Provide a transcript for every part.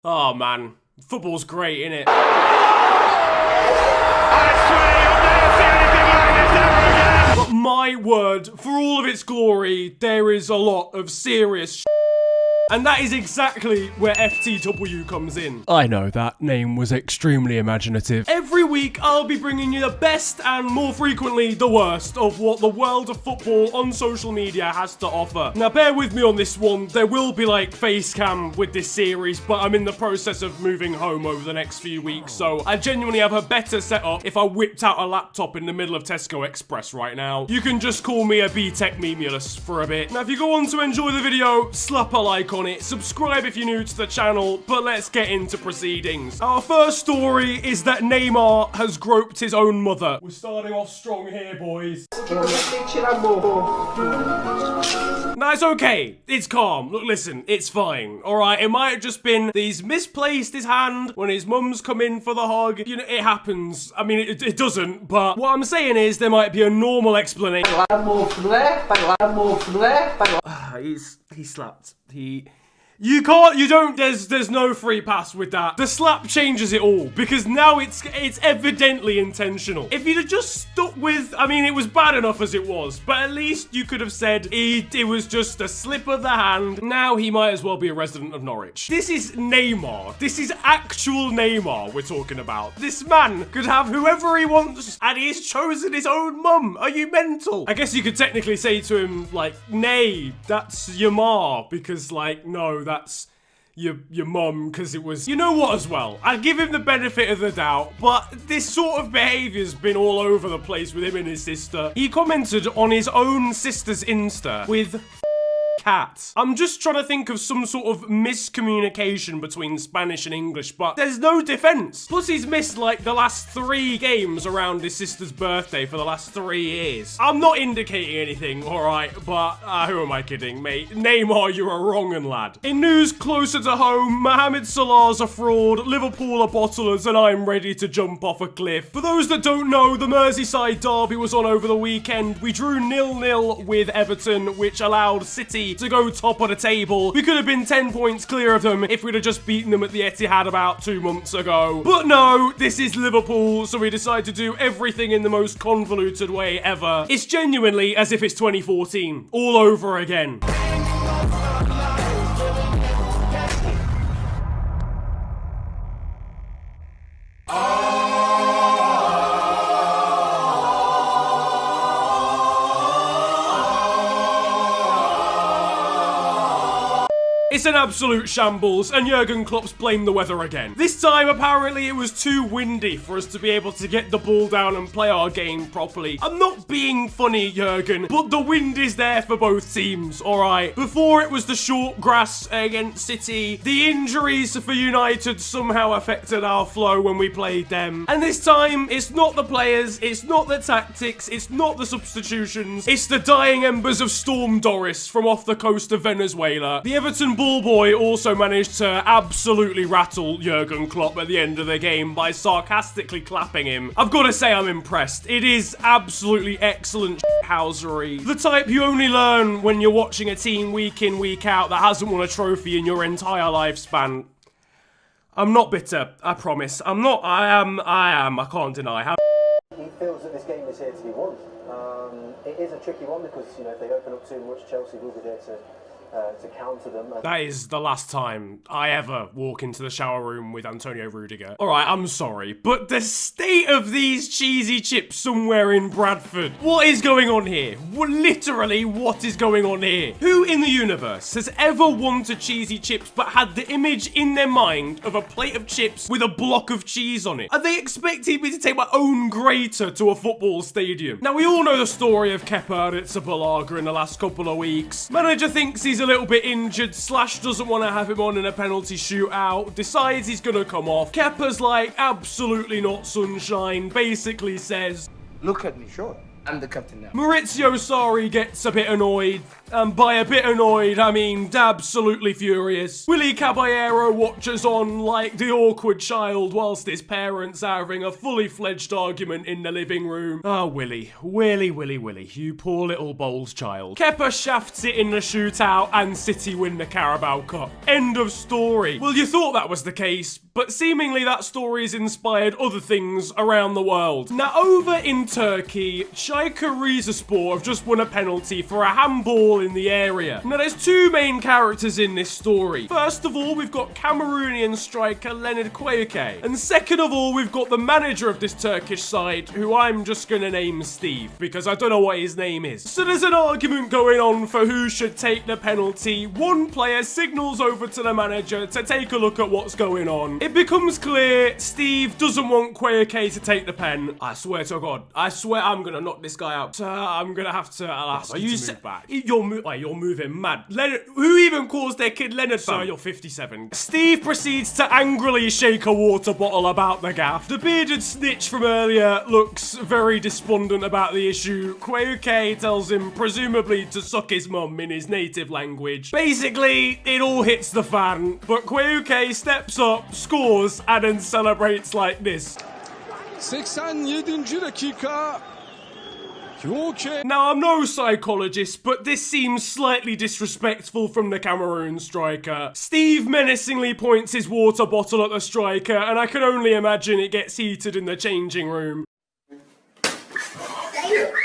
Oh man, football's great, innit? But my word, for all of its glory, there is a lot of serious and that is exactly where FTW comes in. I know, that name was extremely imaginative. Every week, I'll be bringing you the best and more frequently the worst of what the world of football on social media has to offer. Now, bear with me on this one. There will be like face cam with this series, but I'm in the process of moving home over the next few weeks, so I genuinely have a better setup if I whipped out a laptop in the middle of Tesco Express right now. You can just call me a B-Tech memulus for a bit. Now, if you go on to enjoy the video, slap a like on it, subscribe if you're new to the channel, but let's get into proceedings. Our first story is that Neymar has groped his own mother. We're starting off strong here, boys. Nah, it's okay. It's calm. Look, listen, it's fine. Alright, it might have just been that he's misplaced his hand when his mum's come in for the hug. You know, it happens. I mean, it doesn't, but what I'm saying is there might be a normal explanation. He slapped. There's no free pass with that. The slap changes it all, because now it's evidently intentional. If you'd have just stuck with, I mean, it was bad enough as it was, but at least you could have said it was just a slip of the hand. Now he might as well be a resident of Norwich. This is Neymar. This is actual Neymar we're talking about. This man could have whoever he wants, and he's chosen his own mum. Are you mental? I guess you could technically say to him, like, nay, that's your ma, because, like, no, that's your mum, because it was, you know what, as well, I'd give him the benefit of the doubt, but this sort of behavior's been all over the place with him and his sister. He commented on his own sister's Insta with cat. I'm just trying to think of some sort of miscommunication between Spanish and English, but there's no defense. Plus, he's missed like the last 3 games around his sister's birthday for the last 3 years. I'm not indicating anything, alright, but who am I kidding, mate? Neymar, you're a wrong'un lad. In news closer to home, Mohamed Salah's a fraud, Liverpool are bottlers, and I'm ready to jump off a cliff. For those that don't know, the Merseyside derby was on over the weekend. We drew 0-0 with Everton, which allowed City to go top of the table. We could have been 10 points clear of them if we'd have just beaten them at the Etihad about 2 months ago. But no, this is Liverpool, so we decide to do everything in the most convoluted way ever. It's genuinely as if it's 2014, all over again. It's an absolute shambles, and Jurgen Klopp's blamed the weather again. This time, apparently, it was too windy for us to be able to get the ball down and play our game properly. I'm not being funny, Jurgen, but the wind is there for both teams, alright? Before, it was the short grass against City. The injuries for United somehow affected our flow when we played them. And this time, it's not the players, it's not the tactics, it's not the substitutions, it's the dying embers of Storm Doris from off the coast of Venezuela. The Everton ball boy also managed to absolutely rattle Jurgen Klopp at the end of the game by sarcastically clapping him. I've got to say I'm impressed. It is absolutely excellent housery. The type you only learn when you're watching a team week in, week out that hasn't won a trophy in your entire lifespan. I'm not bitter, I promise. I'm not, I am, I can't deny. He feels that this game is here to be won. It is a tricky one because, you know, if they open up too much, Chelsea will be there to counter them. That is the last time I ever walk into the shower room with Antonio Rudiger. Alright, I'm sorry, but the state of these cheesy chips somewhere in Bradford. What is going on here? Literally, what is going on here? Who in the universe has ever wanted cheesy chips but had the image in their mind of a plate of chips with a block of cheese on it? Are they expecting me to take my own grater to a football stadium? Now, we all know the story of Kepa Arrizabalaga in the last couple of weeks. Manager thinks he's a little bit injured, Slash doesn't want to have him on in a penalty shootout, decides he's gonna come off. Kepa's like, absolutely not sunshine, basically says, look at me, sure. I'm the captain now. Maurizio Sarri gets a bit annoyed. And by a bit annoyed, I mean absolutely furious. Willy Caballero watches on like the awkward child whilst his parents are having a fully fledged argument in the living room. Ah, Willy, you poor little Bowles child. Kepa shafts it in the shootout and City win the Carabao Cup. End of story. Well, you thought that was the case, but seemingly that story's inspired other things around the world. Now, over in Turkey, Çaykur Rizespor have just won a penalty for a handball in the area. Now, there's two main characters in this story. First of all, we've got Cameroonian striker Leonard Kouyaké. And second of all, we've got the manager of this Turkish side, who I'm just gonna name Steve, because I don't know what his name is. So there's an argument going on for who should take the penalty. One player signals over to the manager to take a look at what's going on. It becomes clear Steve doesn't want Kouyaké to take the pen. I swear to God, I swear I'm gonna knock this guy out. I'm gonna have to, I'll ask you to move back. You're moving mad. Leonard, who even calls their kid Leonard? Sir, you're 57. Steve proceeds to angrily shake a water bottle about the gaff. The bearded snitch from earlier looks very despondent about the issue. Kouyaké tells him, presumably, to suck his mum in his native language. Basically, it all hits the fan, but Kouyaké steps up, scores, and then celebrates like this. 87. dakika. Now, I'm no psychologist, but this seems slightly disrespectful from the Cameroon striker. Steve menacingly points his water bottle at the striker, and I can only imagine it gets heated in the changing room.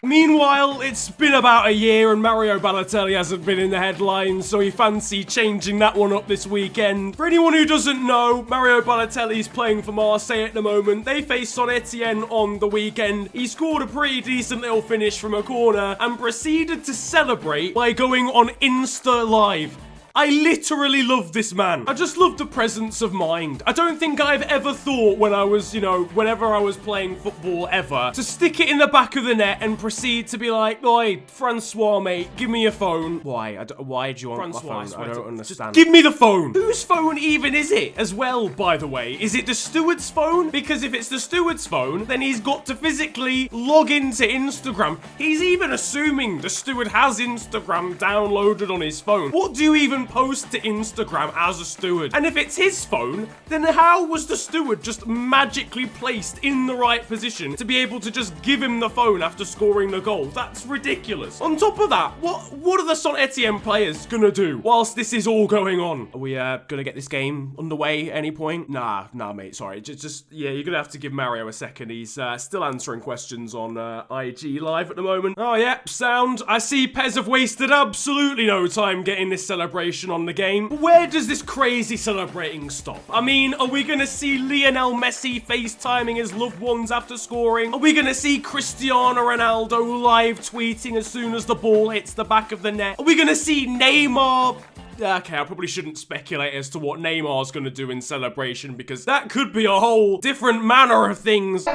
Meanwhile, it's been about a year and Mario Balotelli hasn't been in the headlines, so he fancied changing that one up this weekend. For anyone who doesn't know, Mario Balotelli's playing for Marseille at the moment. They faced Saint-Etienne on the weekend. He scored a pretty decent little finish from a corner and proceeded to celebrate by going on Insta Live. I literally love this man. I just love the presence of mind. I don't think I've ever thought when I was, whenever I was playing football ever, to stick it in the back of the net and proceed to be like, oi, Francois, mate, give me your phone. Why? Why do you want my phone? I don't understand. Just give me the phone. Whose phone even is it as well, by the way? Is it the steward's phone? Because if it's the steward's phone, then he's got to physically log into Instagram. He's even assuming the steward has Instagram downloaded on his phone. What do you even post to Instagram as a steward? And if it's his phone, then how was the steward just magically placed in the right position to be able to just give him the phone after scoring the goal? That's ridiculous. On top of that, what are the Saint-Etienne players gonna do whilst this is all going on? Are we gonna get this game underway at any point? Nah, mate, sorry. Yeah, you're gonna have to give Mario a second. He's still answering questions on IG Live at the moment. Oh, yeah, sound. I see Pez have wasted absolutely no time getting this celebration on the game. But where does this crazy celebrating stop? I mean, are we gonna see Lionel Messi FaceTiming his loved ones after scoring? Are we gonna see Cristiano Ronaldo live tweeting as soon as the ball hits the back of the net? Are we gonna see Neymar? Okay, I probably shouldn't speculate as to what Neymar's gonna do in celebration, because that could be a whole different manner of things.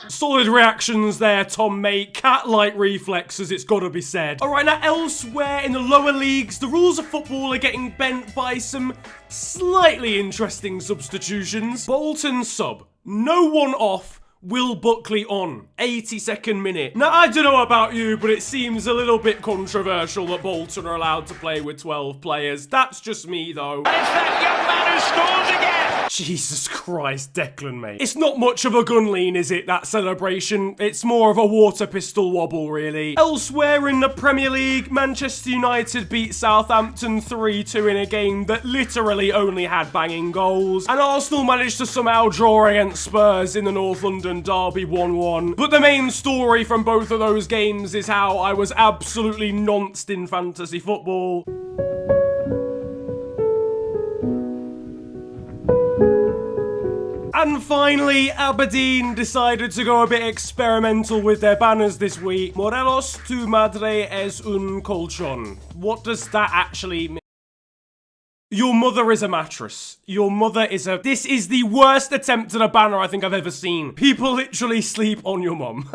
Solid reactions there, Tom, mate. Cat-like reflexes, it's gotta be said. Alright, now elsewhere in the lower leagues, the rules of football are getting bent by some slightly interesting substitutions. Bolton sub. No one off. Will Buckley on. 82nd minute. Now, I don't know about you, but it seems a little bit controversial that Bolton are allowed to play with 12 players. That's just me, though. And it's that young man who scores again! Jesus Christ, Declan, mate. It's not much of a gun lean, is it, that celebration? It's more of a water pistol wobble, really. Elsewhere in the Premier League, Manchester United beat Southampton 3-2 in a game that literally only had banging goals. And Arsenal managed to somehow draw against Spurs in the North London derby 1-1. But the main story from both of those games is how I was absolutely nonced in fantasy football. And finally, Aberdeen decided to go a bit experimental with their banners this week. Morelos tu madre es un colchón. What does that actually mean? Your mother is a mattress. Your mother is a... This is the worst attempt at a banner I think I've ever seen. People literally sleep on your mum.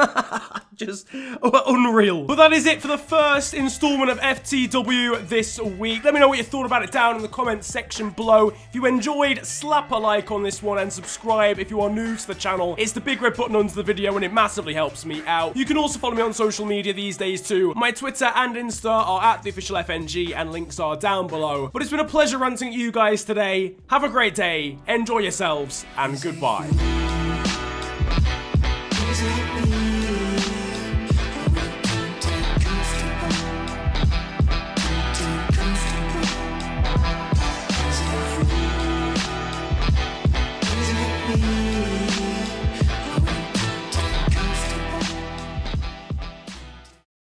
Just unreal. But that is it for the first installment of FTW this week. Let me know what you thought about it down in the comments section below. If you enjoyed, slap a like on this one and subscribe if you are new to the channel. It's the big red button under the video and it massively helps me out. You can also follow me on social media these days too. My Twitter and Insta are at @theofficialfng and links are down below. But it's been a pleasure ranting at you guys today. Have a great day, enjoy yourselves, and goodbye.